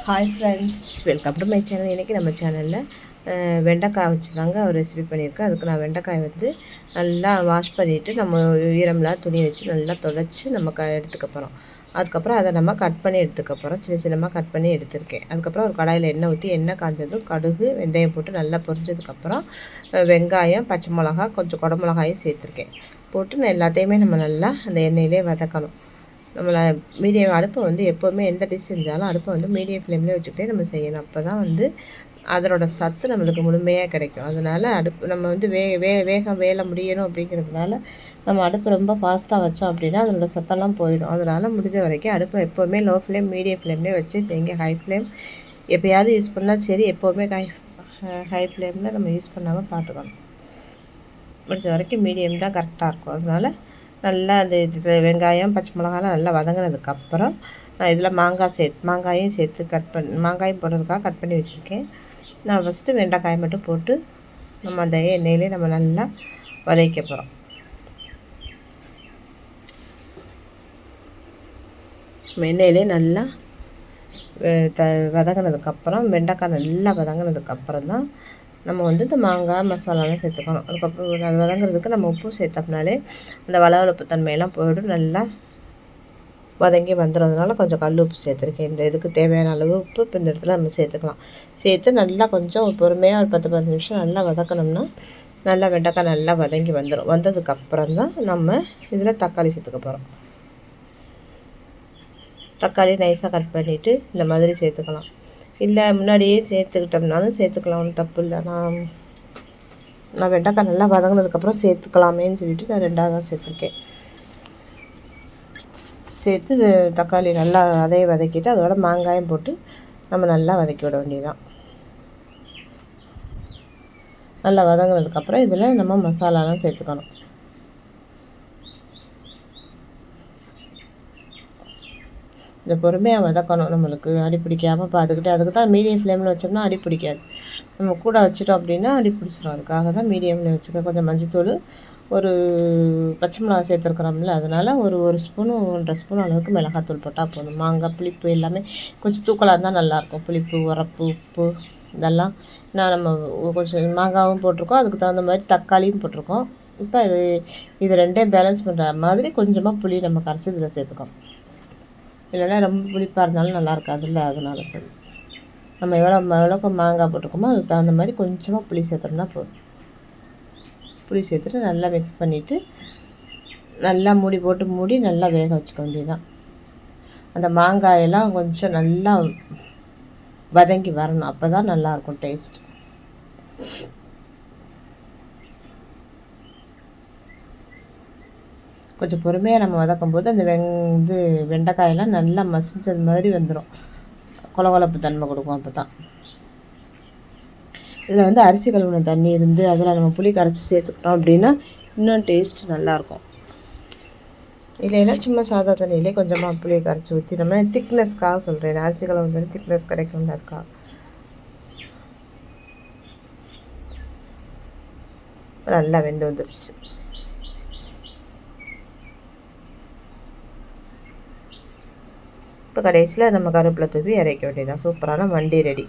Hi friends, welcome to my channel. இன்றைக்கி நம்ம சேனலில் வெண்டைக்காய் வச்சு தாங்க ஒரு ரெசிபி பண்ணியிருக்கேன். அதுக்கு நான் வெண்டைக்காய் வந்து நல்லா வாஷ் பண்ணிவிட்டு நம்ம ஈரம்லாம் துணி வச்சு நல்லா துடைச்சி நம்ம எடுத்துக்க போகிறோம். அதுக்கப்புறம் அதை நம்ம கட் பண்ணி எடுத்துக்க போகிறோம். சின்ன சின்னமாக கட் பண்ணி எடுத்துருக்கேன். அதுக்கப்புறம் ஒரு கடாயில் எண்ணெய் ஊற்றி எண்ணெய் காய்ஞ்சதும் கடுகு வெந்தயம் போட்டு நல்லா பொரிஞ்சதுக்கப்புறம் வெங்காயம், பச்சை மிளகா, கொஞ்சம் குடமிளகாயும் சேர்த்துருக்கேன். போட்டு எல்லாத்தையுமே நம்ம நல்லா அந்த எண்ணெயிலே வதக்கணும். நம்மளை மீடியம் அடுப்பை வந்து எப்போவுமே எந்த டிஷ் செஞ்சாலும் அடுப்பை வந்து மீடியம் ஃப்ளேம்லேயே வச்சுக்கிட்டே நம்ம செய்யணும். அப்போ தான் வந்து அதனோட சத்து நம்மளுக்கு முழுமையாக கிடைக்கும். அதனால் அடுப்பு நம்ம வந்து வேகம் வேலை முடியணும் அப்படிங்கிறதுனால நம்ம அடுப்பு ரொம்ப ஃபாஸ்ட்டாக வச்சோம் அப்படின்னா அதனோட சத்தெல்லாம் போயிடும். அதனால் முடிஞ்ச வரைக்கும் அடுப்பை எப்போவுமே லோ ஃப்ளேம் மீடியம் ஃப்ளேம்லேயே வச்சு செய்யுங்க. ஹை ஃப்ளேம் எப்போயாவது யூஸ் பண்ணால் சரி, எப்போவுமே ஹை ஃப்ளேமில் நம்ம யூஸ் பண்ணாமல் பார்த்துக்கணும். முடிஞ்ச வரைக்கும் மீடியம் தான் கரெக்டாக இருக்கும். அதனால் நல்லா அது வெங்காயம், பச்சை மிளகாலாம் நல்லா வதங்கினதுக்கப்புறம் நான் இதில் மாங்காயும் சேர்த்து மாங்காயும் போடுறதுக்காக கட் பண்ணி வச்சுருக்கேன். நான் ஃபஸ்ட்டு வெண்டைக்காயை மட்டும் போட்டு நம்ம அந்த எண்ணெயிலே நம்ம நல்லா வதக்க போகிறோம். எண்ணெயிலே நல்லா வதங்கினதுக்கப்புறம் வெண்டைக்காய் நல்லா வதங்கினதுக்கப்புறம் தான் நம்ம வந்து இந்த மாங்காய் மசாலாலாம் சேர்த்துக்கணும். அதுக்கப்புறம் அது வதங்குறதுக்கு நம்ம உப்பு சேர்த்தோம்னாலே அந்த வளவளப்பு தன்மையெல்லாம் போய்டும், நல்லா வதங்கி வந்துடுறதுனால கொஞ்சம் கல் உப்பு சேர்த்துருக்கேன். இந்த இதுக்கு தேவையான அளவு உப்பு இப்போ இந்த இடத்துல நம்ம சேர்த்துக்கலாம். சேர்த்து நல்லா கொஞ்சம் பொறுமையாக ஒரு 10-15 நிமிஷம் நல்லா வதக்கணும்னா நல்லா வெண்டைக்காய் நல்லா வதங்கி வந்துடும். வந்ததுக்கப்புறம் தான் நம்ம இதில் தக்காளி சேர்த்துக்க போகிறோம். தக்காளி நைஸாக கட் பண்ணிவிட்டு இந்த மாதிரி சேர்த்துக்கலாம். இல்லை முன்னாடியே சேர்த்துக்கிட்டோம்னாலும் சேர்த்துக்கலாம், ஒன்றும் தப்பு இல்லை. நான் வெண்டைக்காய் நல்லா வதங்கினதுக்கப்புறம் சேர்த்துக்கலாமேன்னு சொல்லிட்டு நான் 2ஆக தான் சேர்த்துருக்கேன். சேர்த்து தக்காளி நல்லா அதையும் வதக்கிட்டு அதோட மாங்காயம் போட்டு நம்ம நல்லா வதக்கி விட வேண்டியதுதான். நல்லா வதங்கினதுக்கப்புறம் இதில் நம்ம மசாலாலாம் சேர்த்துக்கணும். இந்த பொறுமையாக வதக்கணும். நம்மளுக்கு அடி பிடிக்காமல் பார்த்துக்கிட்டு, அதுக்கு தான் மீடியம் ஃப்ளேமில் வச்சோம்னா அடி பிடிக்காது. நம்ம கூட வச்சிட்டோம் அப்படின்னா அடி பிடிச்சிடும். அதுக்காக தான் மீடியமில் வச்சுக்க. கொஞ்சம் மஞ்சத்தூள், ஒரு பச்சை மிளகா சேர்த்துருக்குறோம்ல, அதனால் ஒரு ஸ்பூனு 1.5 ஸ்பூன் அளவுக்கு மிளகாத்தூள் போட்டால் போதும். மாங்காய் புளிப்பு எல்லாமே கொஞ்சம் தூக்கலாக இருந்தால் நல்லாயிருக்கும். புளிப்பு, உரப்பு, உப்பு இதெல்லாம் நம்ம கொஞ்சம் மாங்காவும் போட்டிருக்கோம், அதுக்கு தகுந்த மாதிரி தக்காளியும் போட்டிருக்கோம். இப்போ இது ரெண்டையும் பேலன்ஸ் பண்ணுற மாதிரி கொஞ்சமாக புளி நம்ம கரைச்சி இதில் சேர்த்துக்கோம். இல்லைன்னா ரொம்ப புளிப்பாக இருந்தாலும் நல்லா இருக்காதுல்ல, அதனால சரி நம்ம எவ்வளோக்கு மாங்காய் போட்டிருக்கோமோ அதுக்கு தகுந்த மாதிரி கொஞ்சமாக புளி சேர்த்தோம்னா போதும். புளி சேர்த்துட்டு நல்லா மிக்ஸ் பண்ணிவிட்டு நல்லா மூடி நல்லா வேக வச்சுக்க வேண்டியதுதான். அந்த மாங்காயெல்லாம் கொஞ்சம் நல்லா வதங்கி வரணும், அப்போ தான் நல்லாயிருக்கும் டேஸ்ட். கொஞ்சம் பொறுமையாக நம்ம வதக்கும் போது அந்த வெண்டைக்காயெல்லாம் நல்லா மசிஞ்சது மாதிரி வந்துடும். கொலகொலப்பு தன்மை கொடுக்கும். அப்போ தான் இதில் வந்து அரிசி கழுவுன தண்ணி இருந்து அதில் நம்ம புளி கரைச்சி சேர்த்துக்கிட்டோம் அப்படின்னா இன்னும் டேஸ்ட் நல்லாயிருக்கும். இல்லைன்னா சும்மா சாதா தண்ணியிலே கொஞ்சமாக புளியை கரைச்சி ஊற்றி நம்ம திக்னஸ்க்காக சொல்கிறேன். அரிசி கழுவுன தண்ணி திக்னஸ் கிடைக்கும், அதுக்காக. நல்லா வெந்து வந்துடுச்சு. இப்போ கடைசியில் நம்ம கருவேப்பிலை தூவி இறக்க வேண்டியதான். சூப்பரான மண்டி ரெடி.